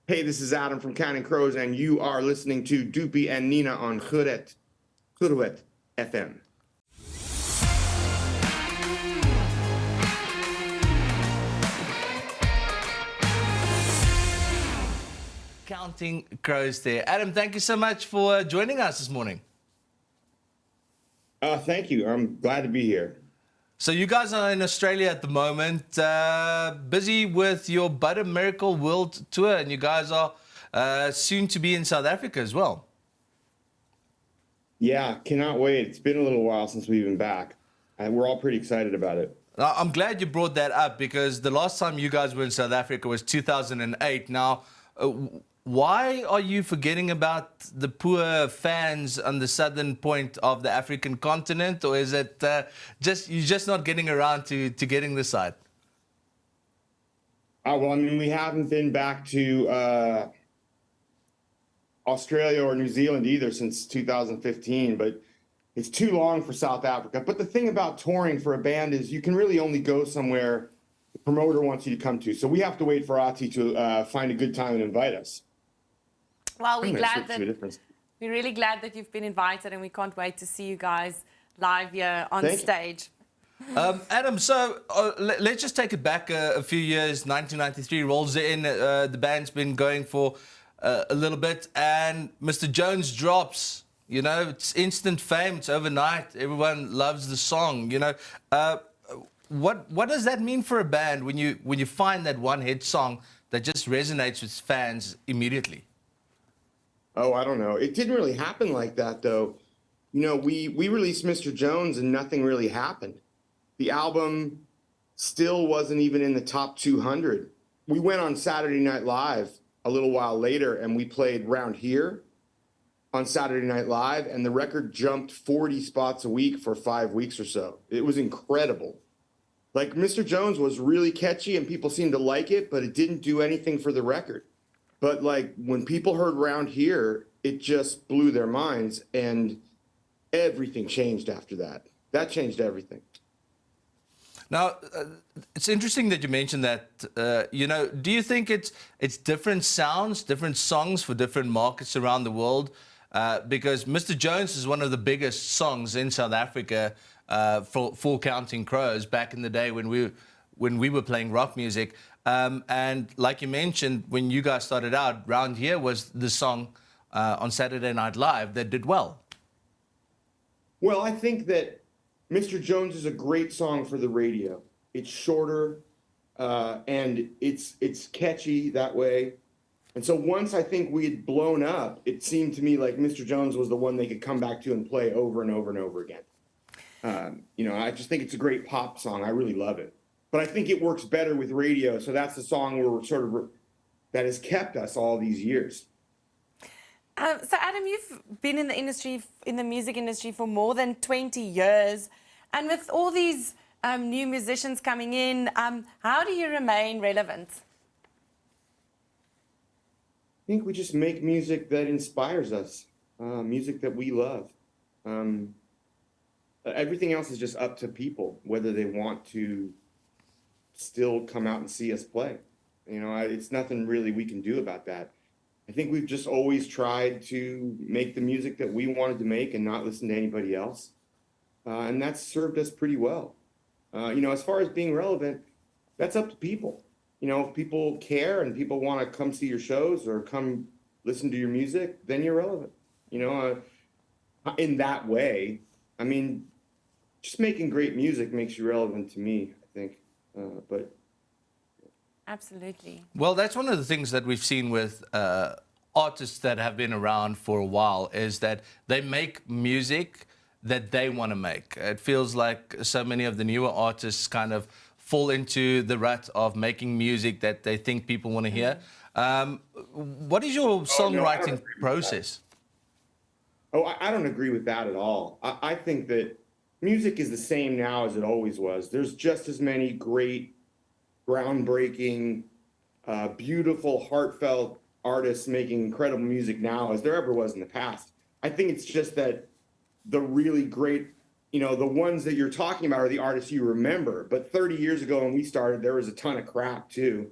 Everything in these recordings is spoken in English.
Hey, this is Adam from Counting Crows, and you are listening to Doopy and Nina on GROOT FM. Counting Crows there. Adam, thank you so much for joining us this morning. Thank you. I'm glad to be here. So you guys are in Australia at the moment, busy with your Butter Miracle World Tour, and you guys are soon to be in South Africa as well. Yeah, cannot wait. It's been a little while since we've been back, and we're all pretty excited about it. I'm glad you brought that up because the last time you guys were in South Africa was 2008. Now, why are you forgetting about the poor fans on the southern point of the African continent, or is it you're just not getting around to getting this side? Well, I mean, we haven't been back to Australia or New Zealand either since 2015, but it's too long for South Africa. But the thing about touring for a band is you can really only go somewhere the promoter wants you to come to. So we have to wait for Ati to find a good time and invite us. Well, we're really glad that you've been invited, and we can't wait to see you guys live here on stage. Adam, so let's just take it back a few years. 1993 rolls in. The band's been going for a little bit, and Mr. Jones drops. You know, it's instant fame. It's overnight. Everyone loves the song. You know, what does that mean for a band when you find that one hit song that just resonates with fans immediately? Oh, I don't know. It didn't really happen like that, though. You know, we released Mr. Jones and nothing really happened. The album still wasn't even in the top 200. We went on Saturday Night Live a little while later, and we played Round Here on Saturday Night Live, and the record jumped 40 spots a week for 5 weeks or so. It was incredible. Like, Mr. Jones was really catchy, and people seemed to like it, but it didn't do anything for the record. But like when people heard Round Here, it just blew their minds, and everything changed after that. That changed everything. Now, it's interesting that you mentioned that. You know, do you think it's different sounds, different songs for different markets around the world? Because Mr. Jones is one of the biggest songs in South Africa for Counting Crows back in the day when we were playing rock music. And like you mentioned, when you guys started out, Round Here was the song on Saturday Night Live that did well. Well, I think that Mr. Jones is a great song for the radio. It's shorter and it's catchy that way. And so once I think we had blown up, it seemed to me like Mr. Jones was the one they could come back to and play over and over and over again. You know, I just think it's a great pop song. I really love it. But I think it works better with radio. So that's the song that has kept us all these years. So Adam, you've been in the industry, in the music industry for more than 20 years. And with all these new musicians coming in, how do you remain relevant? I think we just make music that inspires us, music that we love. Everything else is just up to people, whether they want to still come out and see us play. You know, it's nothing really we can do about that. I think we've just always tried to make the music that we wanted to make and not listen to anybody else. And that's served us pretty well. You know, as far as being relevant, that's up to people. You know, if people care and people want to come see your shows or come listen to your music, then you're relevant. You know, in that way, I mean, just making great music makes you relevant to me, I think. But absolutely. Well, that's one of the things that we've seen with artists that have been around for a while is that they make music that they want to make. It feels like so many of the newer artists kind of fall into the rut of making music that they think people want to hear. What is your songwriting process? I don't agree with that at all. I think that music is the same now as it always was. There's just as many great, groundbreaking, beautiful, heartfelt artists making incredible music now as there ever was in the past. I think it's just that the really great, you know, the ones that you're talking about are the artists you remember. But 30 years ago when we started, there was a ton of crap too.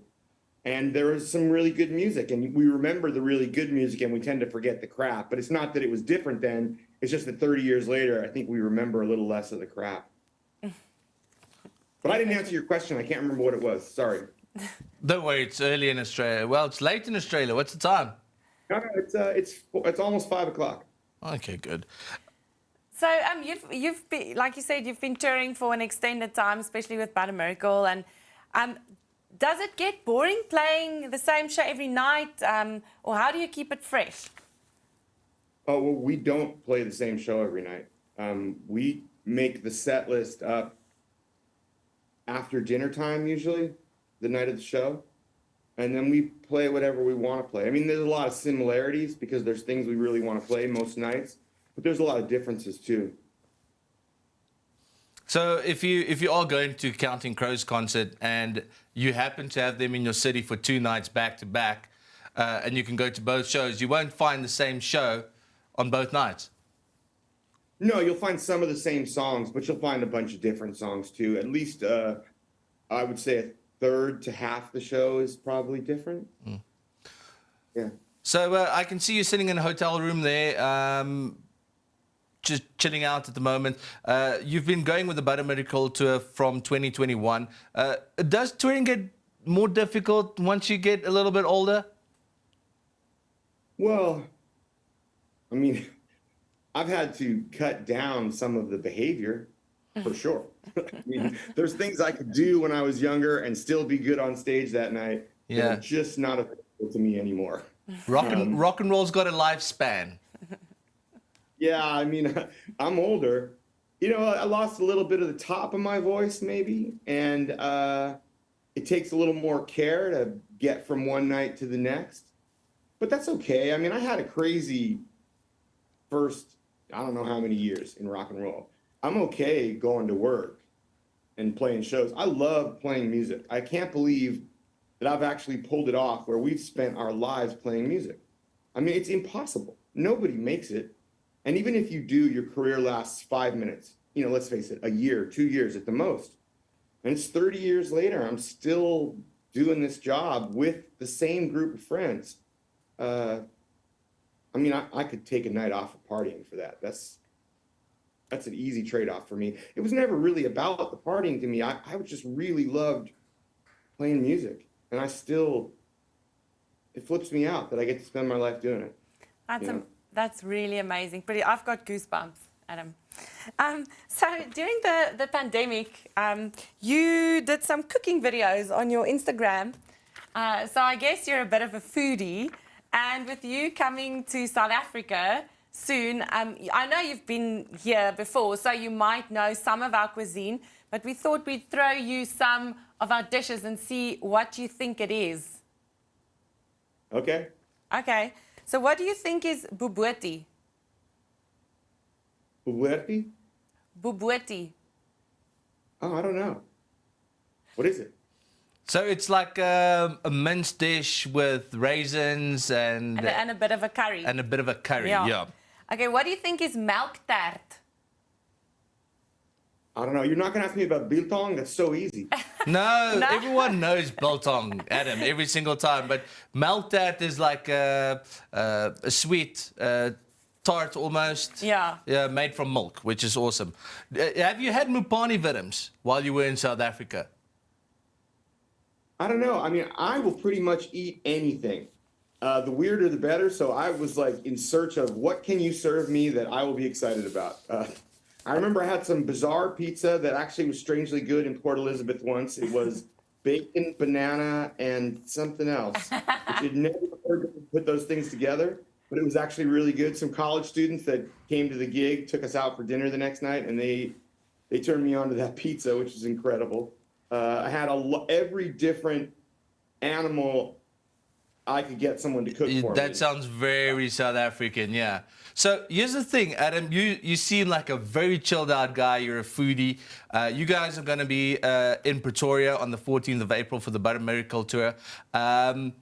And there was some really good music, and we remember the really good music, and we tend to forget the crap. But it's not that it was different then. It's just that 30 years later, I think we remember a little less of the crap. But I didn't answer your question. I can't remember what it was. Sorry. Don't worry, it's early in Australia. Well, it's late in Australia. What's the time? No, it's almost 5 o'clock. Okay, good. So you've been, like you said, you've been touring for an extended time, especially with But a Miracle. And does it get boring playing the same show every night, or how do you keep it fresh? Oh, well, we don't play the same show every night. We make the set list up after dinner time, usually, the night of the show. And then we play whatever we want to play. I mean, there's a lot of similarities because there's things we really want to play most nights, but there's a lot of differences too. So if you are going to Counting Crows concert and you happen to have them in your city for 2 nights back to back, and you can go to both shows, you won't find the same show on both nights. No, you'll find some of the same songs, but you'll find a bunch of different songs too. At least I would say a third to half the show is probably different. Yeah. So I can see you sitting in a hotel room there, just chilling out at the moment. You've been going with the But a Miracle tour from 2021. Does touring get more difficult once you get a little bit older? Well, I mean, I've had to cut down some of the behavior, for sure. I mean, there's things I could do when I was younger and still be good on stage that night. Yeah. That are just not available to me anymore. Rock and roll's got a lifespan. Yeah, I mean, I'm older. You know, I lost a little bit of the top of my voice, maybe, and it takes a little more care to get from one night to the next. But that's okay. I mean, I had a crazy first, I don't know how many years in rock and roll. I'm okay going to work and playing shows. I love playing music. I can't believe that I've actually pulled it off where we've spent our lives playing music. I mean, it's impossible. Nobody makes it. And even if you do, your career lasts 5 minutes. You know, let's face it, a year, 2 years at the most. And it's 30 years later, I'm still doing this job with the same group of friends. I mean, I could take a night off of partying for that. That's an easy trade-off for me. It was never really about the partying to me. I just really loved playing music. And it flips me out that I get to spend my life doing it. That's really amazing. I've got goosebumps, Adam. So during the pandemic, you did some cooking videos on your Instagram. So I guess you're a bit of a foodie. And with you coming to South Africa soon, I know you've been here before, so you might know some of our cuisine, but we thought we'd throw you some of our dishes and see what you think it is. Okay. Okay. So what do you think is bobotie? Uwerti? Bobotie. Oh, I don't know. What is it? So it's like a minced dish with raisins and a bit of a curry. And a bit of a curry, yeah. Okay, what do you think is melktert? I don't know. You're not going to ask me about biltong? That's so easy. No, everyone knows biltong, Adam, every single time. But melktert is like a sweet tart almost. Yeah. Yeah, made from milk, which is awesome. Have you had mupani witums while you were in South Africa? I don't know. I mean, I will pretty much eat anything. The weirder, the better. So I was like in search of what can you serve me that I will be excited about. I remember I had some bizarre pizza that actually was strangely good in Port Elizabeth once. It was bacon, banana, and something else. It never occurred to put those things together, but it was actually really good. Some college students that came to the gig took us out for dinner the next night, and they turned me on to that pizza, which is incredible. I had every different animal I could get someone to cook for me. That sounds very South African, yeah. So here's the thing, Adam. You seem like a very chilled out guy. You're a foodie. You guys are going to be in Pretoria on the 14th of April for the But a Miracle tour. Have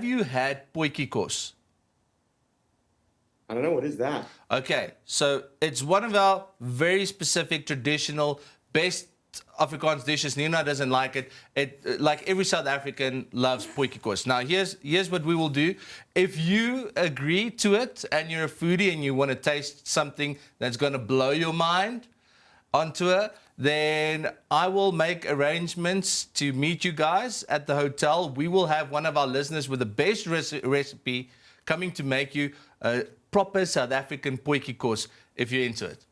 you had potjie kos? I don't know. What is that? Okay, so it's one of our very specific, traditional, best Afrikaans dishes. Nina doesn't like it. Like every South African loves potjiekos. Now, here's what we will do. If you agree to it and you're a foodie and you want to taste something that's going to blow your mind on tour, then I will make arrangements to meet you guys at the hotel. We will have one of our listeners with the best recipe coming to make you a proper South African potjiekos if you're into it.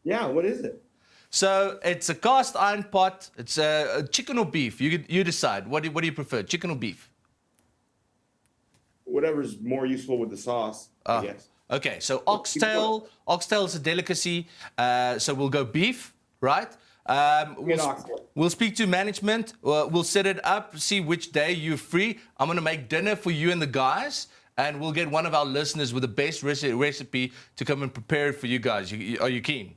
Yeah, what is it? So it's a cast iron pot. It's a chicken or beef. You decide. What do you prefer, chicken or beef? Whatever's more useful with the sauce, I guess. Okay, so oxtail is a delicacy. So we'll go beef, right? We'll speak to management. We'll set it up, see which day you're free. I'm going to make dinner for you and the guys. And we'll get one of our listeners with the best recipe to come and prepare it for you guys. Are you keen?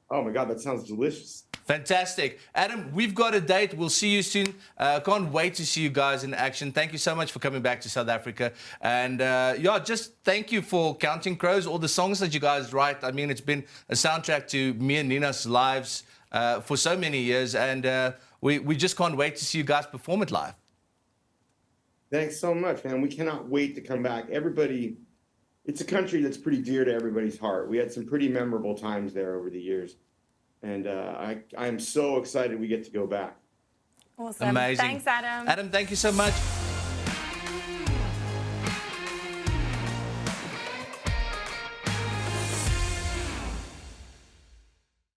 Oh my God, that sounds delicious. Fantastic. Adam, we've got a date. We'll see you soon. Can't wait to see you guys in action. Thank you so much for coming back to South Africa. And just thank you for Counting Crows, all the songs that you guys write. I mean, it's been a soundtrack to me and Nina's lives for so many years. And we just can't wait to see you guys perform it live. Thanks so much, man. We cannot wait to come back. Everybody, it's a country that's pretty dear to everybody's heart. We had some pretty memorable times there over the years. And I am so excited we get to go back. Awesome. Amazing. Thanks, Adam. Adam, thank you so much.